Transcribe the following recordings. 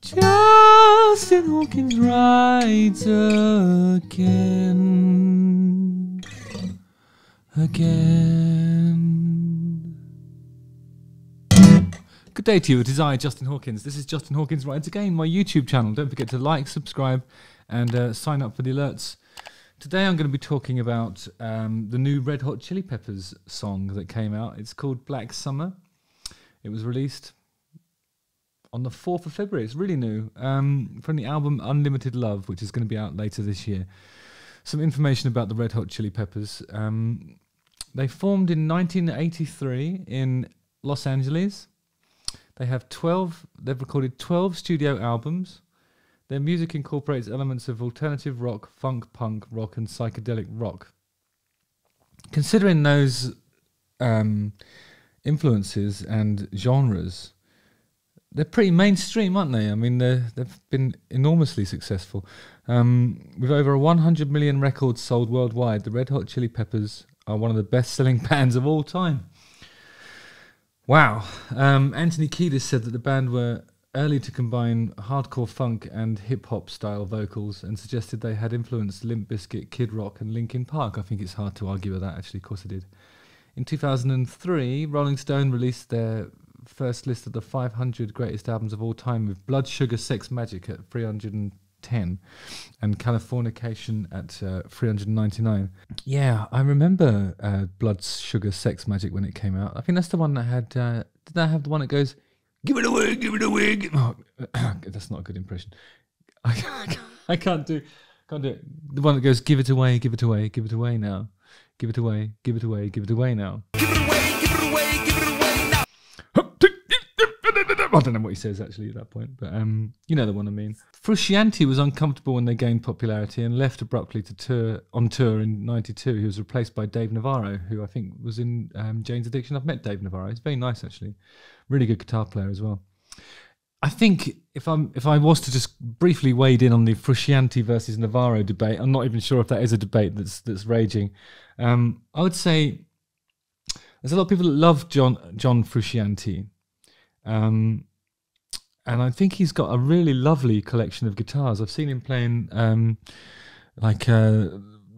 Justin Hawkins rides again. Good day to you, it is I, Justin Hawkins. This is Justin Hawkins Rides Again, my YouTube channel. Don't forget to like, subscribe and sign up for the alerts. Today I'm going to be talking about the new Red Hot Chili Peppers song that came out. It's called Black Summer. It was released on the 4th of February. It's really new, from the album Unlimited Love, which is going to be out later this year. Some information about the Red Hot Chili Peppers. They formed in 1983 in Los Angeles. They've recorded 12 studio albums. Their music incorporates elements of alternative rock, funk, punk rock, and psychedelic rock. Considering those influences and genres, they're pretty mainstream, aren't they? I mean, they've been enormously successful. With over 100 million records sold worldwide, the Red Hot Chili Peppers are one of the best-selling bands of all time. Wow. Anthony Kiedis said that the band were early to combine hardcore funk and hip-hop style vocals and suggested they had influenced Limp Bizkit, Kid Rock and Linkin Park. I think it's hard to argue with that, actually. Of course it did. In 2003, Rolling Stone released their first list of the 500 greatest albums of all time, with Blood, Sugar, Sex, Magic at 310 and Californication at 399. Yeah, I remember Blood, Sugar, Sex, Magic when it came out. I think that's the one that had... did that have the one that goes, give it away, give it away? Oh, that's not a good impression. I can't do it. The one that goes, give it away, give it away, give it away now. Give it away, give it away, give it away now. Give it away, give it away, give it away now. I don't know what he says actually at that point, but you know the one I mean. Frusciante was uncomfortable when they gained popularity and left abruptly on tour in '92. He was replaced by Dave Navarro, who I think was in Jane's Addiction. I've met Dave Navarro. He's very nice actually. Really good guitar player as well. I think if I was to just briefly wade in on the Frusciante versus Navarro debate, I'm not even sure if that is a debate that's raging. I would say there's a lot of people that love John Frusciante, and I think he's got a really lovely collection of guitars. I've seen him playing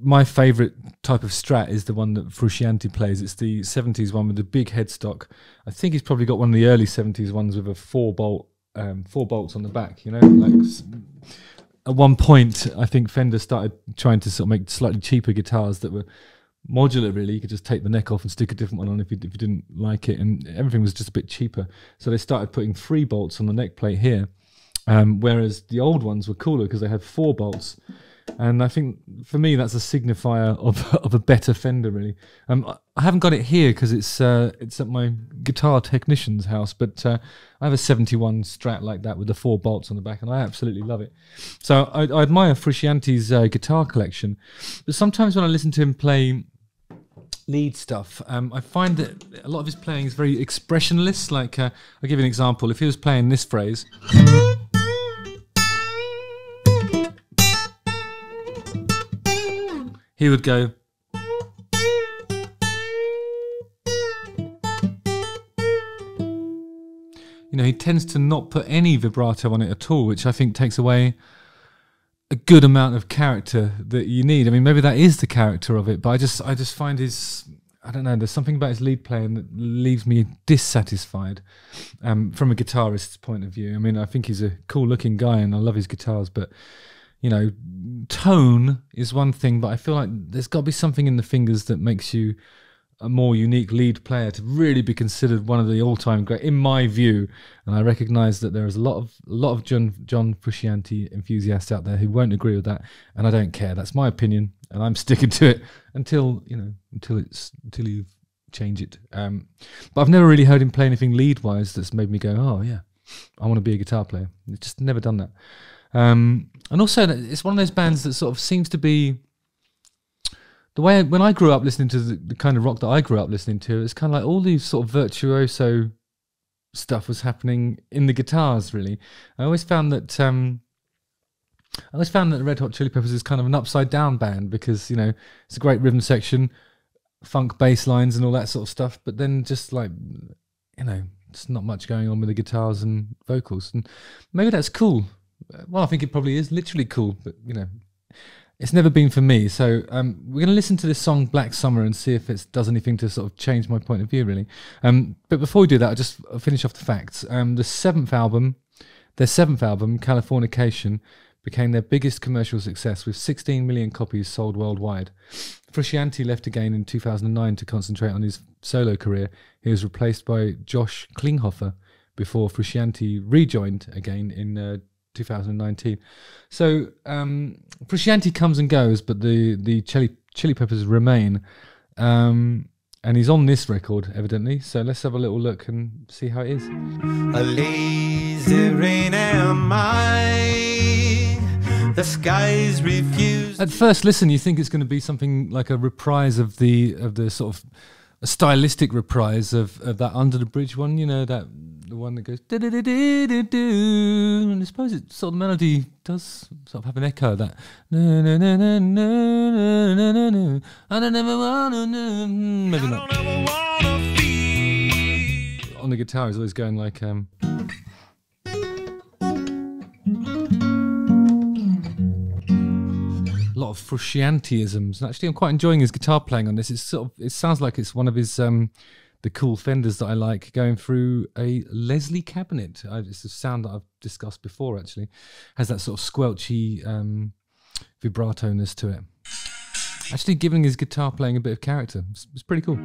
my favourite type of Strat is the one that Frusciante plays. It's the 70s one with the big headstock. I think he's probably got one of the early 70s ones with a four bolts on the back, you know, like at one point I think Fender started trying to sort of make slightly cheaper guitars that were modular, really. You could just take the neck off and stick a different one on if you didn't like it, and everything was just a bit cheaper. So they started putting 3 bolts on the neck plate here, whereas the old ones were cooler because they had 4 bolts. And I think for me that's a signifier of a better Fender, really. I haven't got it here because it's at my guitar technician's house, but I have a 71 Strat like that with the 4 bolts on the back, and I absolutely love it. So I admire Frusciante's guitar collection, but sometimes when I listen to him play lead stuff, I find that a lot of his playing is very expressionless. Like I'll give you an example. If he was playing this phrase, he would go, you know, he tends to not put any vibrato on it at all, which I think takes away a good amount of character that you need. I mean, maybe that is the character of it, but I just find I don't know, there's something about his lead playing that leaves me dissatisfied from a guitarist's point of view. I mean, I think he's a cool looking guy and I love his guitars, but you know, tone is one thing, but I feel like there's got to be something in the fingers that makes you a more unique lead player to really be considered one of the all-time great, in my view. And I recognise that there's a lot of John Frusciante enthusiasts out there who won't agree with that, and I don't care. That's my opinion, and I'm sticking to it until you change it. But I've never really heard him play anything lead-wise that's made me go, oh yeah, I want to be a guitar player. It's just never done that. And also, it's one of those bands that sort of seems to be the way when I grew up listening to the kind of rock that I grew up listening to. It's kind of like all these sort of virtuoso stuff was happening in the guitars. Really, I always found that the Red Hot Chili Peppers is kind of an upside down band because, you know, it's a great rhythm section, funk bass lines and all that sort of stuff, but then just like, you know, There's not much going on with the guitars and vocals, and maybe that's cool. Well, I think it probably is literally cool, but you know, it's never been for me. So we're going to listen to this song Black Summer and see if it does anything to sort of change my point of view, really. But before we do that, I'll finish off the facts. Their seventh album, Californication, became their biggest commercial success with 16 million copies sold worldwide. Frusciante left again in 2009 to concentrate on his solo career. He was replaced by Josh Klinghoffer before Frusciante rejoined again in 2019. So Frusciante comes and goes, but the Chili Peppers remain. And he's on this record, evidently. So let's have a little look and see how it is. A lazy rain am I. The skies refuse. At first listen, you think it's going to be something like a reprise of the sort of a stylistic reprise of that Under the Bridge one. You know, the one that goes do do do do do do. And I suppose it sort of melody does sort of have an echo of that. No no no no no no no no. I don't ever wanna know. Maybe not. On the guitar, he's always going like. A lot of Fruscianteisms. And actually, I'm quite enjoying his guitar playing on this. It sounds like it's one of his the cool Fenders that I like, going through a Leslie cabinet. It's a sound that I've discussed before. Actually, has that sort of squelchy vibrato-ness to it. Actually, giving his guitar playing a bit of character. It's pretty cool.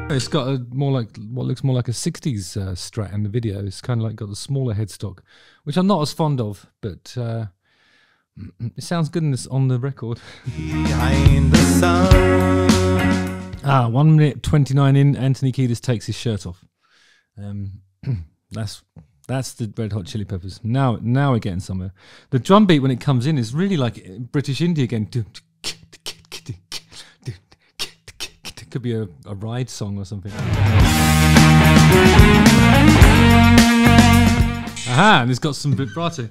It's got a more like what looks more like a 60s Strat in the video. It's kind of like got the smaller headstock, which I'm not as fond of, but it sounds good on the record. Behind the sun. 1 minute 29 in, Anthony Kiedis takes his shirt off. That's the Red Hot Chili Peppers. Now we're getting somewhere. The drum beat when it comes in is really like British indie again. Could be a ride song or something. Aha, and it's got some vibrato.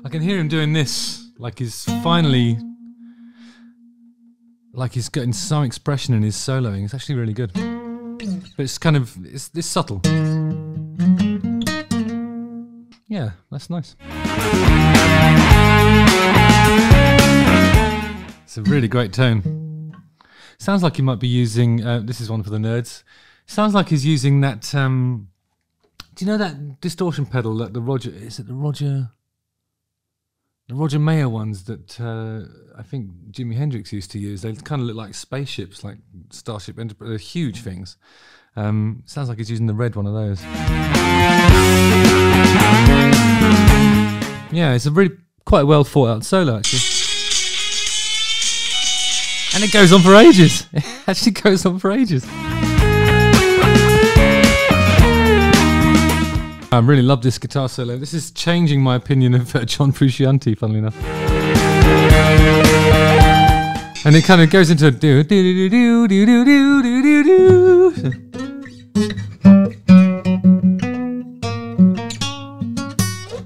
I can hear him doing this, like he's finally, like he's getting some expression in his soloing. It's actually really good, but it's kind of it's subtle. Yeah, that's nice. It's a really great tone. Sounds like he might be using, this is one for the nerds. Sounds like he's using that, do you know that distortion pedal that the Roger Mayer ones that I think Jimi Hendrix used to use? They kind of look like spaceships, like Starship Enterprise. They're huge things. Sounds like he's using the red one of those. Yeah, it's a really quite well thought out solo actually. And it goes on for ages. It actually goes on for ages. I really love this guitar solo. This is changing my opinion of John Frusciante, funnily enough. And it kind of goes into a do do do do do do do do do do.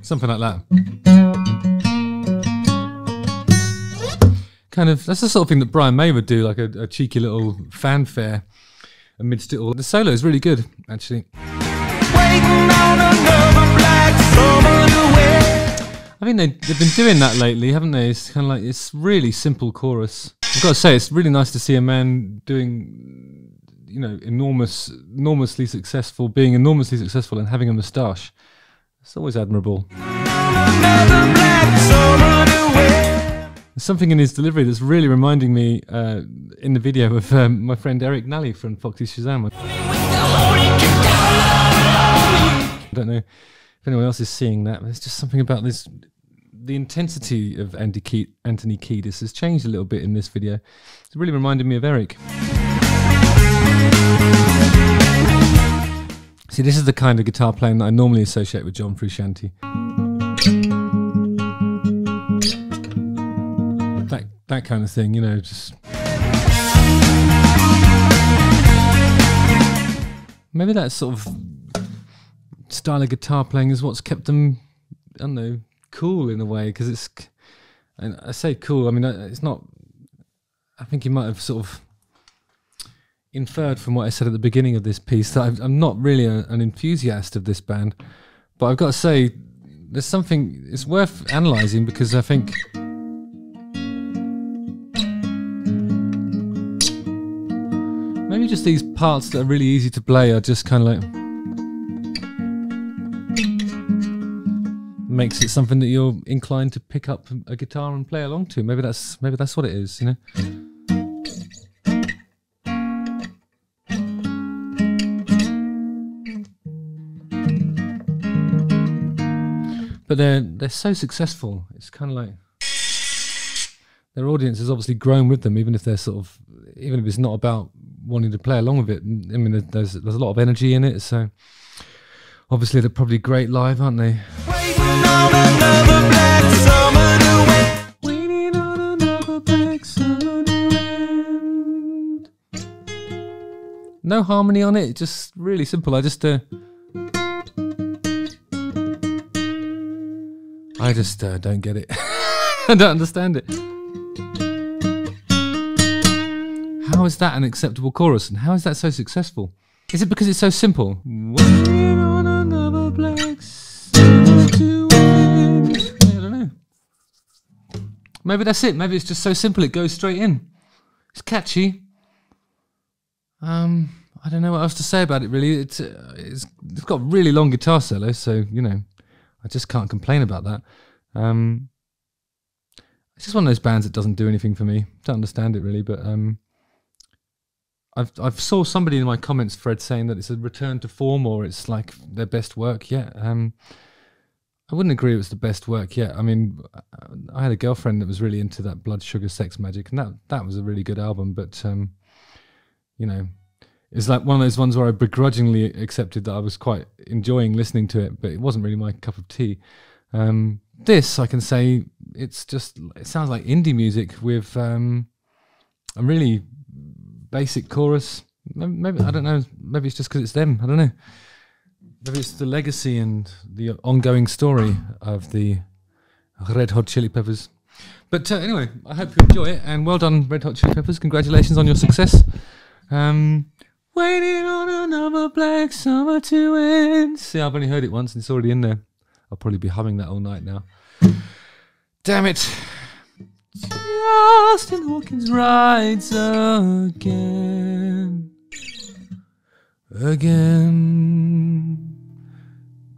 Something like that. Kind of, that's the sort of thing that Brian May would do, like a cheeky little fanfare amidst it all. The solo is really good, actually. I think they've been doing that lately, haven't they? It's kind of like, it's really simple chorus. I've got to say, it's really nice to see a man doing, you know, enormously successful, being enormously successful and having a moustache. It's always admirable. There's something in his delivery that's really reminding me in the video of my friend Eric Nally from Foxy Shazam. I don't know if anyone else is seeing that, but there's just something about this. The intensity of Anthony Kiedis has changed a little bit in this video. It's really reminded me of Eric. See, this is the kind of guitar playing that I normally associate with John Frusciante. That kind of thing, you know, just... Maybe that sort of style of guitar playing is what's kept them don't know, cool in a way, because it's, and I say cool, I mean, it's not, I think you might have sort of inferred from what I said at the beginning of this piece that I'm not really an enthusiast of this band, but I've got to say there's something, it's worth analysing, because I think maybe just these parts that are really easy to play are just kind of like, makes it something that you're inclined to pick up a guitar and play along to. Maybe that's what it is, you know. But they're so successful. It's kind of like their audience has obviously grown with them, even if they're sort of, even if it's not about wanting to play along with it. I mean, there's a lot of energy in it, so obviously they're probably great live, aren't they? Waiting on another black summer to end. Waiting on another black summer to end. No harmony on it, just really simple. I just don't get it. I don't understand it. How is that an acceptable chorus, and how is that so successful? Is it because it's so simple? Waiting on another black summer to end. I don't know. Maybe that's it. Maybe it's just so simple it goes straight in. It's catchy. I don't know what else to say about it really. It's got a really long guitar solo, so you know, I just can't complain about that. It's just one of those bands that doesn't do anything for me. Don't understand it really, but I've saw somebody in my comments thread saying that it's a return to form, or it's like their best work yet. I wouldn't agree it was the best work yet. I mean, I had a girlfriend that was really into that Blood, Sugar, Sex, Magic, and that was a really good album. But you know, it's like one of those ones where I begrudgingly accepted that I was quite enjoying listening to it, but it wasn't really my cup of tea. This, I can say, it sounds like indie music with a really basic chorus. Maybe, I don't know, maybe it's just because it's them, I don't know. Maybe it's the legacy and the ongoing story of the Red Hot Chili Peppers. But anyway, I hope you enjoy it, and well done, Red Hot Chili Peppers. Congratulations on your success. Waiting on another black summer to end. See, I've only heard it once and it's already in there. I'll probably be humming that all night now. Damn it. Justin Hawkins rides again.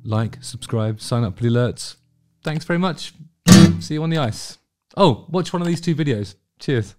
Like, subscribe, sign up for the alerts. Thanks very much. See you on the ice. Oh, watch one of these 2 videos. Cheers.